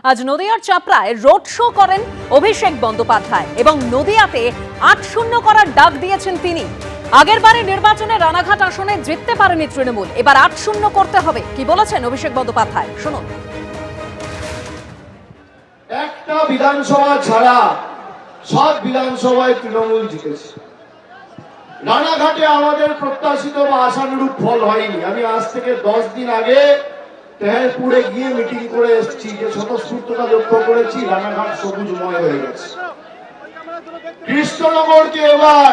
আজ নদিয়ার চাপড়ায় road show করেন অভিষেক বন্দ্যোপাধ্যায় এবং নদিয়াতে ৮-০ করার ডাক দিয়েছেন তিনি। আগেরবারে নির্বাচনে রানাঘাট আসনে জিততে পারেনি তৃণমূল, এবার ৮-০ করতে হবে। কি বলেছেন অভিষেক বন্দ্যোপাধ্যায়, শুনুন। একটা বিধানসভা ছাড়া সব বিধানসভায় তৃণমূল জিতেছে। রানাঘাটে আমাদের প্রত্যাশিত বা আশানুরূপ ফল হয়নি। আমি আজ থেকে 10 দিন আগে তেহেরপুরে গিয়ে মিটিং করে এসেছি, যে স্বতঃস্ফূর্ততা লক্ষ্য করেছি রানাঘাট সবুজময় হয়ে গেছে। কৃষ্ণনগরকে এবার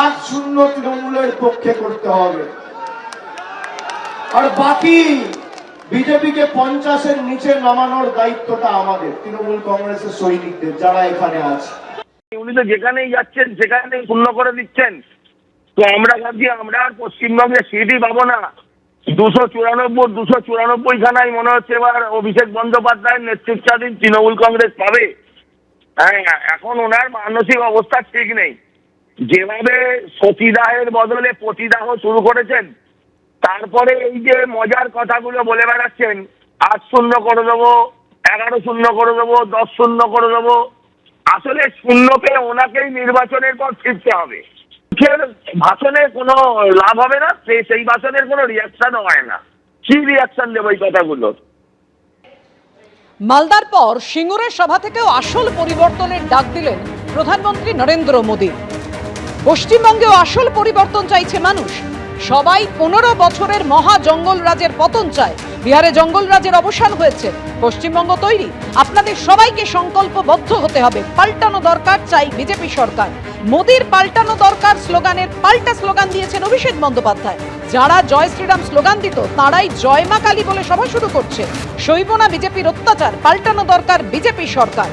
৮-০ তৃণমূলের পক্ষে করতে হবে, আর বাকি বিজেপিকে 50-এর নিচে নামানোর দায়িত্বটা আমাদের তৃণমূল কংগ্রেসের সৈনিকদের যারা এখানে আছে। উনি তো যেখানেই যাচ্ছেন সেখানেই শূন্য করে দিচ্ছেন। তো আমরা ভাবছি আমরা আর পশ্চিমবঙ্গে সিটই পাবো না। 294 খানায় মনে হচ্ছে এবার অভিষেক বন্দ্যোপাধ্যায়ের নেতৃত্বাধীন তৃণমূল কংগ্রেস পাবে। হ্যাঁ, এখন ওনার মানসিক অবস্থা ঠিক নেই। যেভাবে সতীদাহের বদলে পতিদাহ শুরু করেছেন, তারপরে এই যে মজার কথাগুলো বলে বেড়াচ্ছেন, ৮-০ করে দেবো, 11-০ করে দেবো, 10-০ করে দেবো। আসলে শূন্য পেয়ে ওনাকেই নির্বাচনের পর ফিরতে হবে। ভাষণে কোনো লাভ হবে না, সেই ভাষণের কোনো রিয়াকশনও হয় না। কি রিয়াকশন দেবো এই কথাগুলো? মালদার পর সিঙ্গুরের সভা থেকেও আসল পরিবর্তনের ডাক দিলেন প্রধানমন্ত্রী নরেন্দ্র মোদী। পশ্চিমবঙ্গেও আসল পরিবর্তন চাইছে মানুষ। সবাই 15 বছরের মহা জঙ্গল রাজের পতন চায়। বিহারে জঙ্গল রাজের অবসান হয়েছে, পশ্চিমবঙ্গ তৈরি। আপনাদের সবাইকে সংকল্পবদ্ধ হতে হবে। পাল্টানো দরকার চাই বিজেপি সরকার। মোদীর পাল্টানো দরকার স্লোগানের পাল্টা স্লোগান দিয়েছেন অভিষেক বন্দ্যোপাধ্যায়। যারা জয় শ্রীরাম স্লোগান দিত তারাই জয় মা কালী বলে সভা শুরু করছে। সইব না বিজেপির অত্যাচার, পাল্টানো দরকার বিজেপি সরকার।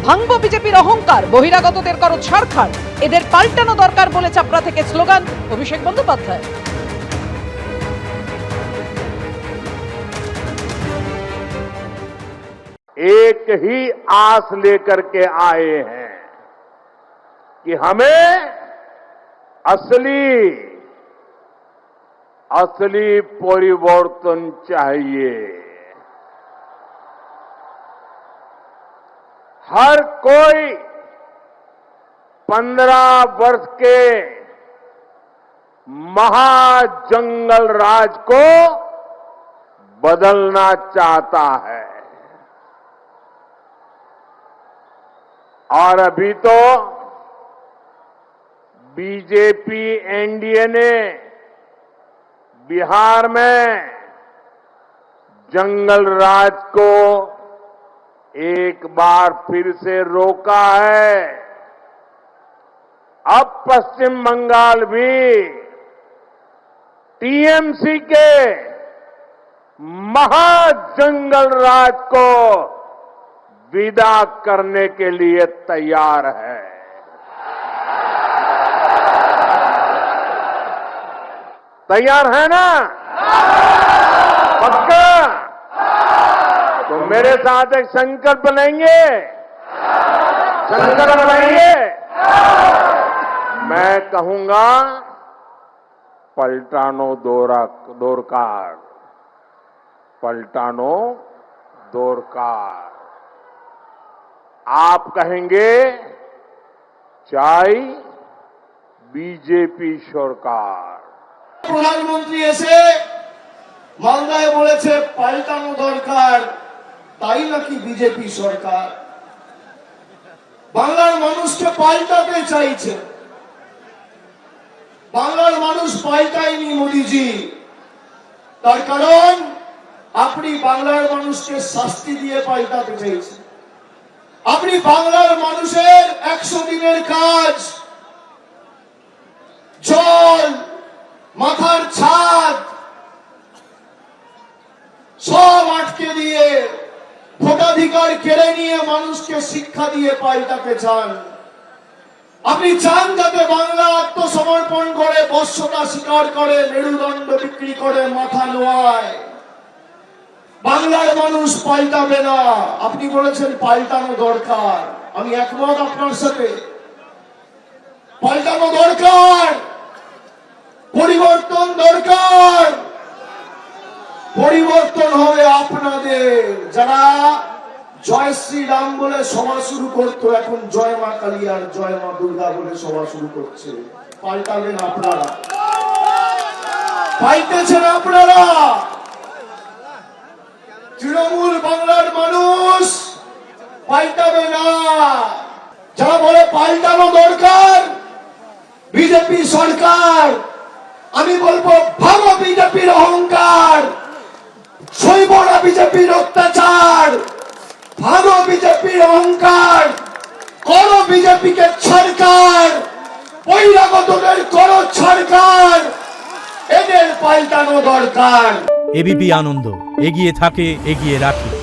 ভাঙব বিজেপির অহংকার, বহিরাগতদের করো ছাড়খাড়, এদের পাল্টানো দরকার বলে চাপড়া থেকে স্লোগান অভিষেক বন্দ্যোপাধ্যায়। एक ही आस लेकर के आए हैं कि हमें असली परिवर्तन चाहिए। हर कोई 15 वर्ष के महाजंगल राज को बदलना चाहता है, और अभी तो बीजेपी एनडीए ने बिहार में जंगल राज को एक बार फिर से रोका है। अब पश्चिम बंगाल भी टीएमसी के महाजंगल राज को विदा करने के लिए तैयार है। तैयार है ना? पक्का? तो मेरे साथ एक संकल्प लेंगे। संकल्प लेंगे। मैं कहूंगा पलटानो दोरकार, पलटानो दोरकार। आप कहेंगे चाই বিজেপি সরকার। প্রধানমন্ত্রী এসে মালদায় বলেছে পাল্টানো দরকার, তাই নাকি বিজেপি সরকার। বাংলার মানুষকে পাল্টাতে চাইছে। বাংলার মানুষ পাল্টায়নি মোদিজি। তার কারণ আপনি বাংলার মানুষকে শাস্তি দিয়ে পাল্টাতে চাইছেন। আপনি বাংলার মানুষের 100 দিনের কাজ, জল, মাথার ছাদ সব আটকে দিয়ে, ভোটাধিকার কেড়ে নিয়ে মানুষকে শিক্ষা দিয়ে পাল্টাতে চান। আপনি চান যাতে বাংলা আত্মসমর্পণ করে, বশ্যতা স্বীকার করে, মেরুদণ্ড বিক্রি করে মাথা নোয়ায়। বাংলার মানুষ পাল্টাবে না। আপনি বলেছেন পাল্টানো দরকার, আমি একমত আপনার সাথে। পাল্টানো দরকার, পরিবর্তন দরকার। পরিবর্তন হবে আপনাদের, যারা জয় শ্রীরাম বলে সভা শুরু করতো, এখন জয় মা কালী আর জয় মা দুর্গা বলে সভা শুরু করছে। পাল্টাবেন আপনারা, পাল্টেছেন আপনারা। তৃণমূল বাংলার মানুষ পাল্টাবে না। যারা বলে পাল্টানো দরকার বিজেপি সরকার, আমি বলবো ভালো বিজেপির অহংকার, সইব না বিজেপির অত্যাচার, ভালো বিজেপির অহংকার, করো বিজেপিকে সরকার, বহিরাগতদের করো সরকার, এদের পাল্টানো দরকার। এবিপি আনন্দ, এগিয়ে থাকে, এগিয়ে রাখে।